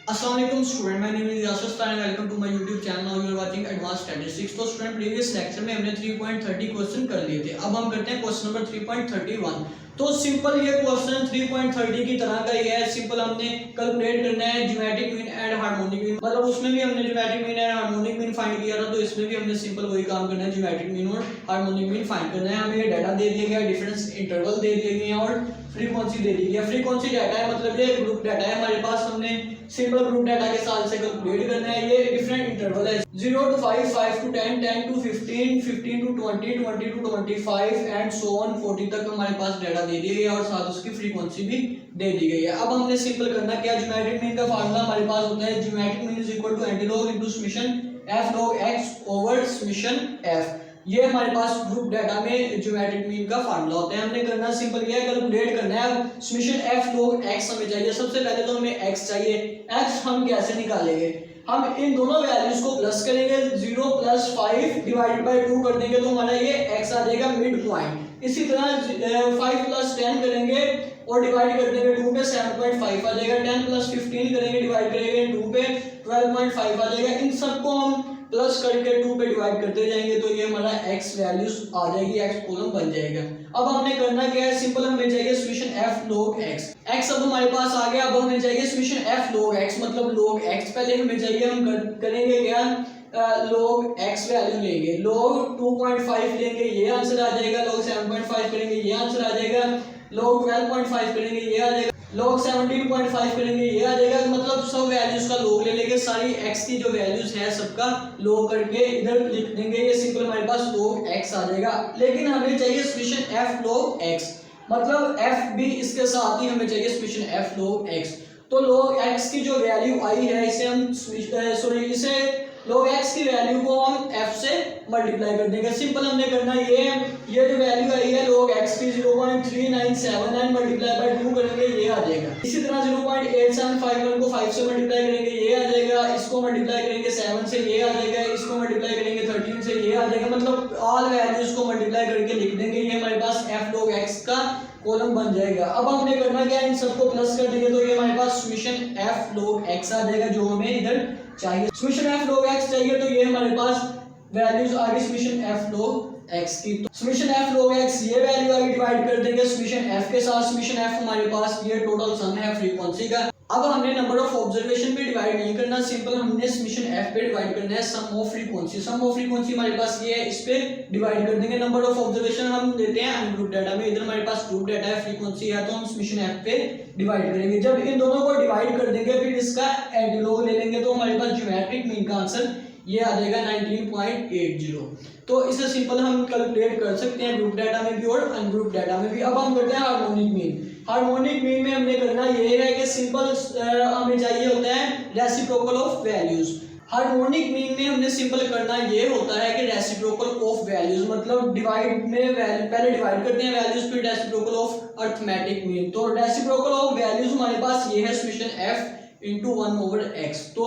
अस्सलाम वालेकुम student, my name is Yasir star and welcome to my YouTube channel. Now you are watching advance statistics. तो student, previous lecture में हमने 3.30 question कर लिए थे। अब हम करते हैं क्वेश्चन नंबर 3.31। तो सिंपल ये क्वेश्चन 3.30 की तरह का ही है। सिंपल हमने कैलकुलेट करना है geometric mean and harmonic mean. मतलब उसमें भी हमने geometric mean and harmonic mean find किया था, तो इसमें भी हमने सिंपल वही काम करना है, ज्योमेट्रिक मीन और हार्मोनिक मीन फाइंड करना है। हमें ये डाटा दे दिया गया, डिफरेंस इंटरवल दे दिए गए हैं और फ्रीक्वेंसी दे दी गई है। फ्रीक्वेंसी डाटा है, मतलब ये ग्रुप डाटा है हमारे पास। हमने सिंपल ग्रुप डाटा के साथ से कैलकुलेट करना है। ये डिफरेंट इंटरवल है 0 to 5, 5 to 10, 10 to 15, 15 to 20, 20 to 25 and so on 40 तक हमारे पास डाटा दे दिया गया और साथ उसकी फ्रीक्वेंसी भी दे दी गई है। अब हमने सिंपल करना क्या, ज्योमेट्रिक मीन का फार्मूला हमारे पास होता है geometric mean is equal to antilog into summation f log x over summation f। ये हमारे पास ग्रुप डाटा में ज्योमेट्रिक मीन का फार्मूला होता है। हमने करना सिंपल ये है, कैलकुलेट करना है। समेशन f log x हमें चाहिए। सबसे पहले तो हमें x चाहिए। x हम कैसे निकालेंगे, हम इन दोनों वैल्यूज को प्लस करेंगे। 0 + 5 डिवाइडेड बाय 2 कर देंगे तो हमारा ये x आ जाएगा मिड पॉइंट। इसी तरह 5 + 10 करेंगे और डिवाइड कर देंगे 2 पे 7.5 आ जाएगा। 10 + 15 करेंगे, डिवाइड करेंगे 2 पे 12.5 आ जाएगा। इन सबको हम प्लस करके 2 पे डिवाइड करते जाएंगे तो ये हमारा x वैल्यूज आ जाएगी, x कॉलम बन जाएगा। अब हमने करना क्या है, सिंपल हमें चाहिए summation f log x। x अब हमारे पास आ गया। अब हमें चाहिए समेशन f log x, मतलब log x पहले हमें चाहिए। हम करेंगे क्या, log x वैल्यू लेंगे, log 2.5 लेंगे, ये आंसर आ जाएगा। log 7.5 करेंगे, ये आंसर आ जाएगा। log 12.5 करेंगे, ये आ जाएगा। log 17.5 करेंगे, ये आ जाएगा। मतलब सब वैल्यूज का log ले लेंगे, सारी x की जो वैल्यूज है सबका log करके इधर लिख देंगे। ये सिंपल हमारे पास log x आ जाएगा। लेकिन हमें चाहिए समेशन f log x, मतलब f भी इसके साथ ही हमें चाहिए समेशन f log x। तो log x की जो वैल्यू आई है इसे हम इसे log x की वैल्यू को हम f से मल्टीप्लाई कर देंगे। सिंपल हमने करना ये जो वैल्यू आई है log x की 0.3979 मल्टीप्लाई बाय 2 करेंगे, ये आ जाएगा। इसी तरह 0.8751 को 5 से मल्टीप्लाई करेंगे, ये आ जाएगा। इसको मल्टीप्लाई करेंगे 7 से, ये आ जाएगा। इसको मल्टीप्लाई करेंगे 13 से, ये आ जाएगा। मतलब ऑल वैल्यूज को मल्टीप्लाई करके लिख देंगे, ये हमारे पास f log x का कॉलम बन जाएगा। अब हमने करना क्या, इन सबको प्लस कर देंगे तो ये हमारे पास समेशन f log x आ जाएगा, जो हमें इधर चाहिए। समेशन f log x चाहिए तो ये हमारे पास वैल्यूज आ गई समेशन f log x की। तो समेशन f log x ये वैल्यू आगे डिवाइड कर देंगे समेशन f के साथ। समेशन f हमारे पास ये टोटल सम है फ्रीक्वेंसी का। अब हमने नंबर ऑफ ऑब्जर्वेशन पे डिवाइड नहीं करना, सिंपल हमने समेशन f पे डिवाइड करना है sum of frequency. Sum of frequency हमारे पास ये है, इस पे डिवाइड कर देंगे। नंबर ऑफ ऑब्जर्वेशन हम देते हैं अनग्रुप डाटा में, इधर हमारे पास ग्रुप डाटा है, फ्रीक्वेंसी है, तो हम समेशन f पे डिवाइड करेंगे। जब इन दोनों को डिवाइड कर देंगे फिर इसका एंटीलॉग ले लेंगे तो हमारे पास ज्योमेट्रिक मीन का आंसर ये आ जाएगा 19.80। तो इसे सिंपल हम कैलकुलेट कर सकते हैं ग्रुप डाटा में भी और अनग्रुप डाटा में भी। अब हम करते हैं हार्मोनिक मीन। हार्मोनिक मीन में हमने करना ये है कि सिंपल हमें चाहिए होता है reciprocal of values. Harmonic mean में हमने सिंपल करना ये होता है कि रेसिप्रोकल ऑफ वैल्यूज, मतलब डिवाइड में पहले डिवाइड करते हैं वैल्यूज, फिर रेसिप्रोकल ऑफ अरिथमेटिक मीन। तो रेसिप्रोकल ऑफ वैल्यूज हमारे पास ये है समेशन f इंटू 1/x। तो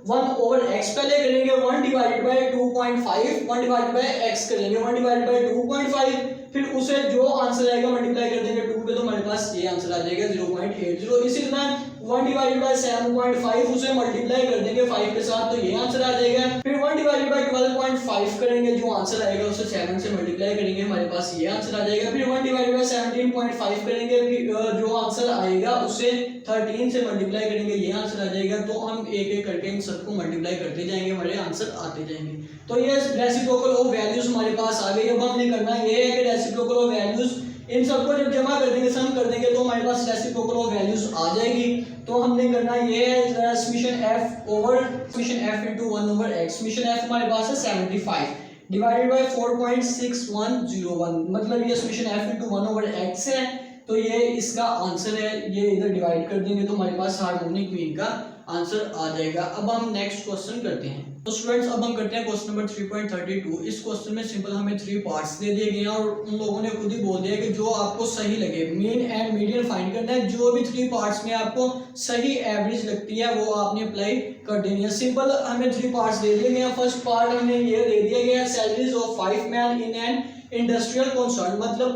1/x पहले करेंगे, 1 divided by 2.5, 1 divided by x करेंगे, 1 डिवाइडेड बाय 2.5, फिर उसे जो आंसर आएगा मल्टीप्लाई कर देंगे 2 पे तो हमारे पास ये आंसर आ जाएगा 0.80। इसी तरह 1 डिवाइडेड बाय 7.5 उसे मल्टीप्लाई कर देंगे 5 के साथ तो ये आंसर आ जाएगा। फिर 1 डिवाइडेड बाय 12.5 करेंगे, जो आंसर आएगा उसे 7 से मल्टीप्लाई करेंगे, हमारे पास ये आंसर आ जाएगा। फिर 1 डिवाइडेड बाय 17.5 करेंगे, फिर जो आंसर आएगा उसे 13 से मल्टीप्लाई करेंगे, ये आंसर आ जाएगा। तो हम एक एक करके इन सबको मल्टीप्लाई करते जाएंगे, हमारे आंसर आते जाएंगे। तो ये रेसिप्रोकल ऑफ वैल्यूज हमारे पास आ गई। अब हमने करना ये है कि रेसिप्रोकल ऑफ वैल्यूज इन सबको जब जमा कर देंगे, सम कर देंगे तो हमारे पास रेसिप्रोकल ऑफ वैल्यूज आ जाएगी। तो हमने करना ये है summation f over summation f into 1/x। Summation f हमारे पास है 75 डिवाइडेड बाय 4.6101, मतलब ये समेशन f इनटू 1/x है। तो ये इसका आंसर है, ये इधर डिवाइड कर देंगे तो हमारे पास हार्मोनिक मीन का आंसर आ जाएगा। अब हम नेक्स्ट क्वेश्चन करते हैं। तो स्टूडेंट्स, अब हम करते हैं क्वेश्चन नंबर 3.32। इस क्वेश्चन में सिंपल हमें 3 पार्ट्स दे दिए गए हैं और उन लोगों ने खुद ही बोल दिया कि जो आपको सही लगे, मीन एंड मीडियन फाइंड करना है। जो भी 3 पार्ट्स में आपको सही एवरेज लगती है वो आपने अप्लाई कर देनी है। सिंपल हमें 3 पार्ट्स दे दिए गए हैं। फर्स्ट पार्ट हमें ये दे दिया गया है, salaries of 5 man in an industrial concern, मतलब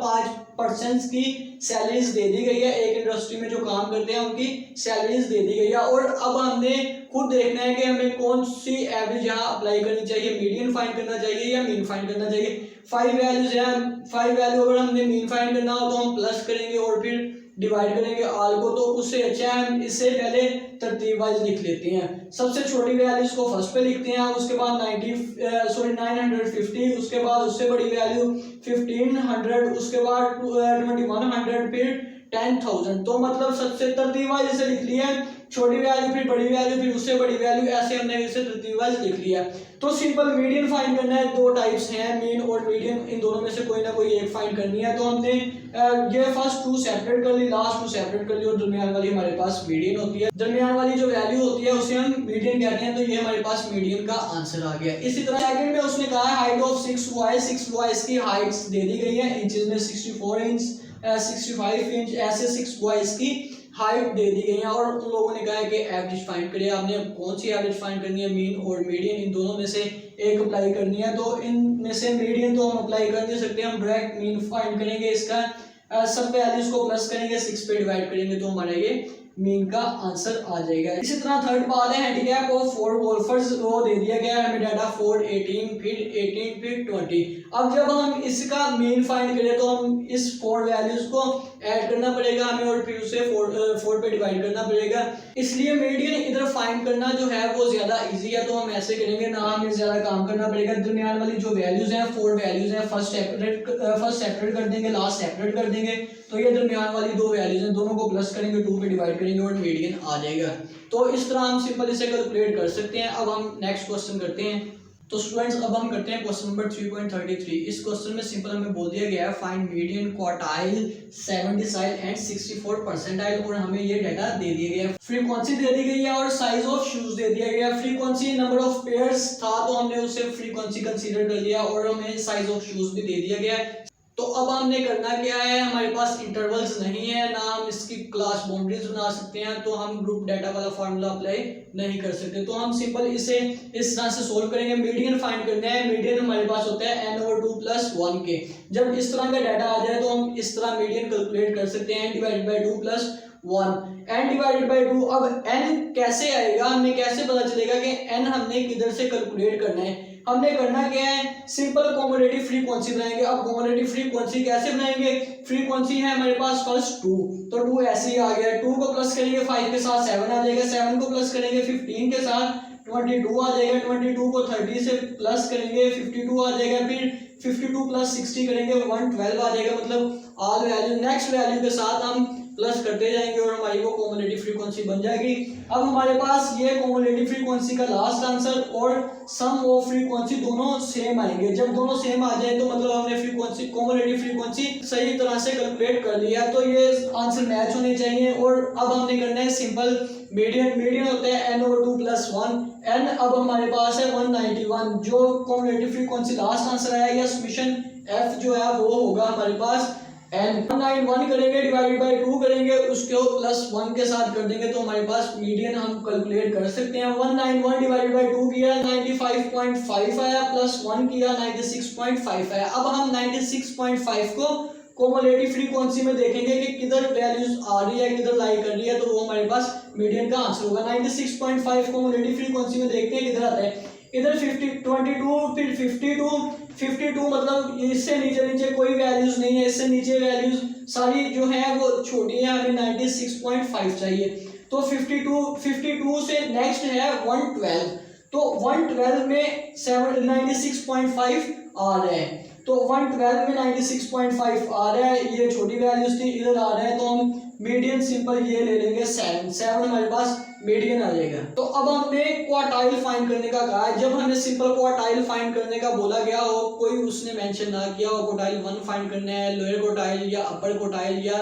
पर्सन्स की सैलरीज दे दी गई है, एक इंडस्ट्री में जो काम करते हैं उनकी सैलरीज दे दी गई है। और अब हमने खुद देखना है कि हमें कौन सी एवरेज यहाँ अप्लाई करनी चाहिए, मीडियन फाइंड करना चाहिए या मीन फाइंड करना चाहिए। 5 वैल्यूज है, 5 वैल्यू अगर हमने मीन फाइंड करना हो तो हम प्लस करेंगे और फिर डिवाइड करेंगे ऑल को, तो उससे अच्छा है हम इससे पहले तरतीब वाइज लिख लेते हैं। सबसे छोटी वैल्यूज को फर्स्ट पे लिखते हैं, उसके बाद 950, उसके बाद उससे बड़ी वैल्यू 1500, उसके बाद 2100, फिर 10,000। तो मतलब सबसे तरतीब वाइज इसे लिख लिया, छोटी वैल्यू फिर बड़ी वैल्यू फिर उससे बड़ी वैल्यू, ऐसे हमने इसे तरतीब वाइज लिख लिया। तो सिंपल मीडियन फाइंड करना है, दो टाइप्स हैं मीन और मीडियन, इन दोनों में से कोई ना कोई एक फाइंड करनी है। तो हमने ये फर्स्ट टू सेपरेट कर ली, लास्ट टू सेपरेट कर ली और दरमियान वाली हमारे पास मीडियन होती है। दरमियान वाली जो वैल्यू होती है उसे हम मीडियन कहते हैं। तो ये हमारे पास मीडियन का आंसर आ गया। इसी तरह सेकंड में उसने कहा है हाइट ऑफ 6 बॉयज की हाइट्स दे दी गई है, इंचेस में 64 इंच 65 इंच, ऐसे 6 बॉयज की हाइट दे दी गई है। और उन लोगों ने कहा है कि एवरेज फाइंड करिए। आपने कौन सी एवरेज फाइंड करनी है, मीन और मीडियन, इन दोनों में से एक अप्लाई करनी है। तो इनमें से मीडियन तो हम अप्लाई कर नहीं सकते, हम डायरेक्ट मीन फाइंड करेंगे। इसका सब वैल्यूज को प्लस करेंगे, 6 पे डिवाइड करेंगे तो हमारा ये मीन का आंसर आ जाएगा। इसी तरह थर्ड पार्ट है हैंडीकैप ऑफ 4 गोल्फर्स, वो दे दिया गया है हमें डाटा 4, 18 फिर 20। अब जब हम इसका मीन फाइंड करें तो हम इस 4 वैल्यूज को ऐड करना पड़ेगा हमें और फिर उसे 4 पे डिवाइड करना पड़ेगा। इसलिए मीडियन इधर फाइंड करना जो है वो ज्यादा इजी है, तो हम ऐसे करेंगे ना, हमें ज्यादा काम करना पड़ेगा। दरमियान वाली जो वैल्यूज हैं 4 वैल्यूज हैं, फर्स्ट सेपरेट कर देंगे, लास्ट सेपरेट कर देंगे। तो ये दरमियान वाली 2 वैल्यूज हैं, दोनों को प्लस करेंगे, 2 पे डिवाइड करेंगे और मीडियन आ जाएगा। तो इस तरह हम सिंपल इसे कैलकुलेट कर सकते हैं। अब हम नेक्स्ट क्वेश्चन करते हैं। तो स्टूडेंट्स अब हम करते हैं क्वेश्चन नंबर 3.33। इस क्वेश्चन में सिंपल हमें बोल दिया गया है find median, quartile, 7 decile and 64 percentile, और हमें ये डाटा दे दिया गया है। फ्रीक्वेंसी दे दी गई है और साइज ऑफ शूज दे दिया गया है। फ्रीक्वेंसी नंबर ऑफ पेयर्स था तो हमने उसे फ्रीक्वेंसी कंसीडर कर लिया और हमें साइज ऑफ शूज भी दे दिया गया है। तो अब हमने करना क्या है, हमारे पास इंटरवल्स नहीं है, ना हम इसकी क्लास बाउंड्रीज बना सकते हैं, तो हम ग्रुप डाटा वाला फार्मूला अप्लाई नहीं कर सकते। तो हम सिंपल इसे इस तरह से सोल्व करेंगे। मीडियन फाइंड करना है, मीडियन हमारे पास होता है n/2 + 1 के। जब इस तरह का डाटा आ जाए तो हम इस तरह मीडियन कैलकुलेट कर सकते हैं, n/2 + 1, n/2। अब n कैसे आएगा, हमें कैसे पता चलेगा कि n हमने किधर से कैलकुलेट करना है। हमने करना क्या है, सिंपल कॉम्युलेटिव फ्रीक्वेंसी बनाएंगे। अब कॉम्युलेटिव फ्रीक्वेंसी कैसे बनाएंगे, फ्रीक्वेंसी है हमारे पास फर्स्ट 2, तो 2 ऐसे ही आ गया। 2 को प्लस करेंगे 5 के साथ 7 आ जाएगा, 7 को प्लस करेंगे 15 के साथ 22 आ जाएगा, 22 को 30 से प्लस करेंगे 52 आ जाएगा, फिर 52 + 60 करेंगे 112 आ जाएगा। मतलब ऑल वैल्यू नेक्स्ट वैल्यू के साथ हम प्लस करते जाएंगे और हमारी वो कॉम्युलेटिव फ्रीक्वेंसी बन जाएगी। अब हमारे पास ये कॉम्युलेटिव फ्रीक्वेंसी का लास्ट आंसर और सम ऑफ फ्रीक्वेंसी दोनों सेम आएंगे। जब दोनों सेम आ जाए तो मतलब हमने फ्रीक्वेंसी कॉम्युलेटिव फ्रीक्वेंसी सही तरह से कैलकुलेट कर लिया, तो ये आंसर मैच होने चाहिए। और अब हमने करना है सिंपल मीडियन होता है n/2 + 1, n अब हमारे पास है 191, जो कॉम्युलेटिव फ्रीक्वेंसी लास्ट आंसर आया या सॉल्यूशन f जो है वो होगा हमारे पास n। 191 करेंगे डिवाइडेड बाय 2 करेंगे, उसको +1 के साथ कर देंगे तो हमारे पास मीडियन हम कैलकुलेट कर सकते हैं। 191 डिवाइडेड बाय 2 किया 95.5 आया, +1 किया 96.5 आया। अब हम 96.5 को कॉम्युलेटिव फ्रीक्वेंसी में देखेंगे कि किधर वैल्यूज आ रही है, किधर लाई कर रही है, तो वो हमारे पास मीडियन का आंसर होगा। 96.5 कॉम्युलेटिव फ्रीक्वेंसी में देखते हैं किधर आता है, इधर 22 फिर 52 मतलब इससे नीचे कोई वैल्यूज नहीं है, इससे नीचे वैल्यूज सारी जो है वो छोटी है, हमें 96.5 चाहिए। तो 52 से नेक्स्ट है 112, तो 112 में 96.5 आ रहा है, तो 112 में 96.5 आ रहा है, ये छोटी वैल्यूज थी, इधर आ रहा है, तो हम मीडियन सिंपल ये ले लेंगे 7 हमारे पास मीडियन आ जाएगा। तो अब हमने क्वार्टाइल फाइंड करने का कहा है। जब हमें सिंपल क्वार्टाइल फाइंड करने का बोला गया हो, कोई उसने मेंशन ना किया हो क्वार्टाइल 1 फाइंड करना है, लोअर क्वार्टाइल या अपर क्वार्टाइल या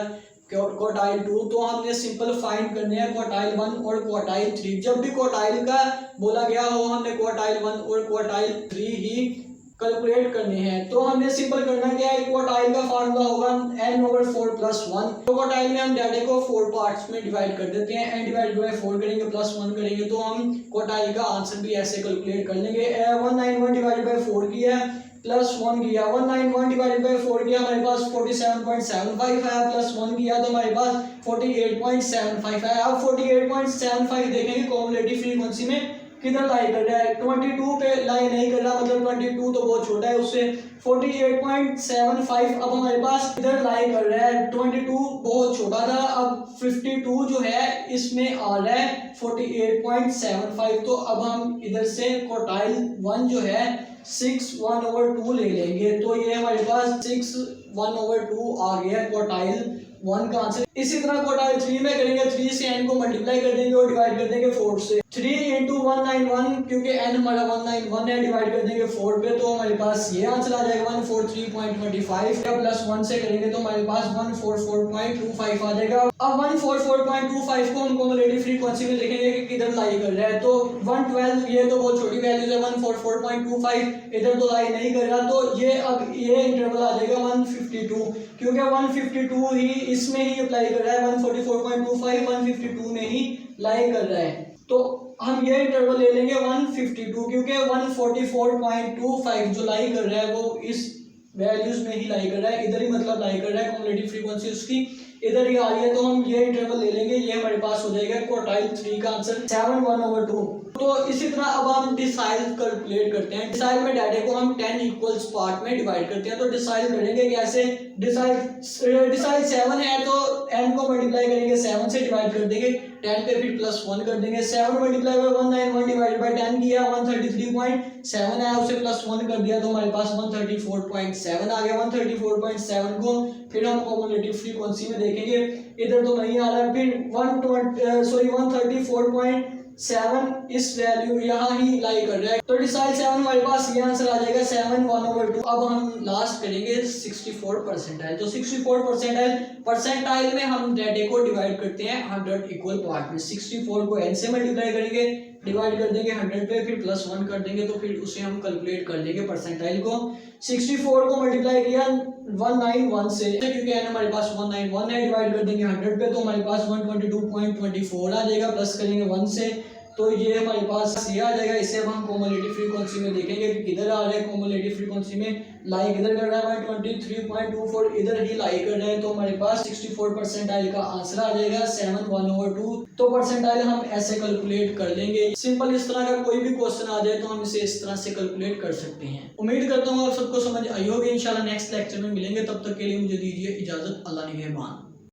क्वार्टाइल 2, तो हमने सिंपल फाइंड करने हैं क्वार्टाइल 1 और क्वार्टाइल 3। जब भी क्वार्टाइल का बोला गया हो हमने क्वार्टाइल 1 और क्वार्टाइल 3 ही कैलकुलेट करने हैं। तो हमने सिंपल करना क्या है, क्वार्टाइल का फार्मूला होगा n/4 + 1। तो क्वार्टाइल में हम डाटा को 4 पार्ट्स में डिवाइड कर देते हैं, n/4 करेंगे +1 करेंगे, तो हम क्वार्टाइल का आंसर भी ऐसे कैलकुलेट कर लेंगे। 191 डिवाइडेड बाय 4 किया प्लस 1 किया, 191 डिवाइडेड बाय 4 किया, हमारे पास 47.75 आया, प्लस 1 किया तो हमारे पास 48.75 आया। अब 48.75 देखेंगे कॉम्युलेटिव फ्रीक्वेंसी में किधर लाई कर रहा है, 22 पे लाई नहीं कर रहा, मतलब 22 तो बहुत छोटा है उससे। 48.75 अब हमारे पास इधर लाई कर रहा है, 22 बहुत छोटा था, अब 52 जो है इसमें आ रहा है 48.75। तो अब हम इधर से क्वार्टाइल 1 जो है 6/1/2 ले लेंगे, तो ये हमारे पास 6/1/2 आ गया क्वार्टाइल 1 का आंसर। इसी तरह क्वार्टाइल 3 में करेंगे, 3 से n को मल्टीप्लाई कर देंगे और डिवाइड कर देंगे 4 से। 3 इंटू 191, क्योंकि n हमारा 191 है, डिवाइड कर देंगे 4 पे, तो हमारे पास ये आंसर आ जाएगा 143.25। प्लस 1 से करेंगे तो हमारे पास 144.25 आ जाएगा। अब 144.25 को हम कॉम्युलेटिव फ्रीक्वेंसी में देखेंगे कि किधर लाई कर रहा है, तो 112 ये तो बहुत छोटी वैल्यू है, 144.25 इधर तो लाई नहीं कर रहा, तो ये अब ये इंटरवल आ जाएगा 152, क्योंकि 152 ही इसमें ही अप्लाई कर रहा है, 144.25 152 में ही लाई कर रहा है, तो हम ये इंटरवल ले लेंगे 152, क्योंकि 144.25 जो लाई कर रहा है वो इस वैल्यूज में ही लाई कर रहा है, इधर ही मतलब लाई कर रहा है, कॉम्युलेटिव फ्रीक्वेंसी उसकी इधर ही आ रही है, तो हम ये इंटरवल ले लेंगे, ये हमारे पास हो जाएगा क्वार्टाइल 3 का आंसर 7/1/2। तो इसी तरह अब हम डिसाइल कैलकुलेट करते हैं। डिसाइल में डाटा को हम 10 इक्वल्स पार्ट में डिवाइड करते हैं, तो डिसाइल करेंगे कैसे, डिसाइल 7 है तो n को मल्टीप्लाई करेंगे 7 से, डिवाइड कर देंगे 10 पे, फिर प्लस 1 कर देंगे, 7 मल्टीप्लाई बाय 191 डिवाइडेड बाय 10 किया, 133.7 आया, उसे प्लस 1 कर दिया तो हमारे पास 134.7 आ गया। 134.7 को फिर हम कॉम्युलेटिव फ्रीक्वेंसी में देखेंगे, इधर तो नहीं आ रहा, फिर 134.7 इस वैल्यू यहाँ ही लाई कर रहा है, तो डिसाइल 7 हमारे पास ये आंसर आ जाएगा 7/1/2। अब हम लास्ट करेंगे 64 परसेंटाइल, तो 64 परसेंटाइल में हम डाटा को डिवाइड करते हैं 100 इक्वल पार्ट में। 64 को n से मल्टीप्लाई करेंगे, डिवाइड कर देंगे 100 पे, फिर प्लस 1 कर देंगे, तो फिर उसे हम कैलकुलेट कर देंगे परसेंटाइल को। 64 को मल्टीप्लाई किया 191 से, क्योंकि n हमारे पास 191 है, डिवाइड कर देंगे 100 पे, तो हमारे पास 122.24 आ जाएगा, प्लस करेंगे 1 से, तो ये हमारे पास ये आ जाएगा। इसे अब हम कॉम्युलेटिव फ्रीक्वेंसी में देखेंगे कि किधर आ रहा है, कॉम्युलेटिव फ्रीक्वेंसी में लाई किधर कर रहा है, 123.24 इधर ही लाई कर रहे हैं, तो हमारे पास 64 परसेंटाइल का आंसर आ जाएगा 7/1/2। तो परसेंटाइल हम ऐसे कैलकुलेट कर लेंगे। सिंपल इस तरह का कोई भी क्वेश्चन आ जाए तो हम इसे इस तरह से कैलकुलेट कर सकते हैं। उम्मीद करता हूँ आप सबको समझ आई होगी। इंशाल्लाह नेक्स्ट लेक्चर में मिलेंगे, तब तक के लिए मुझे दीजिए इजाजत। अल्लाह निगहबान।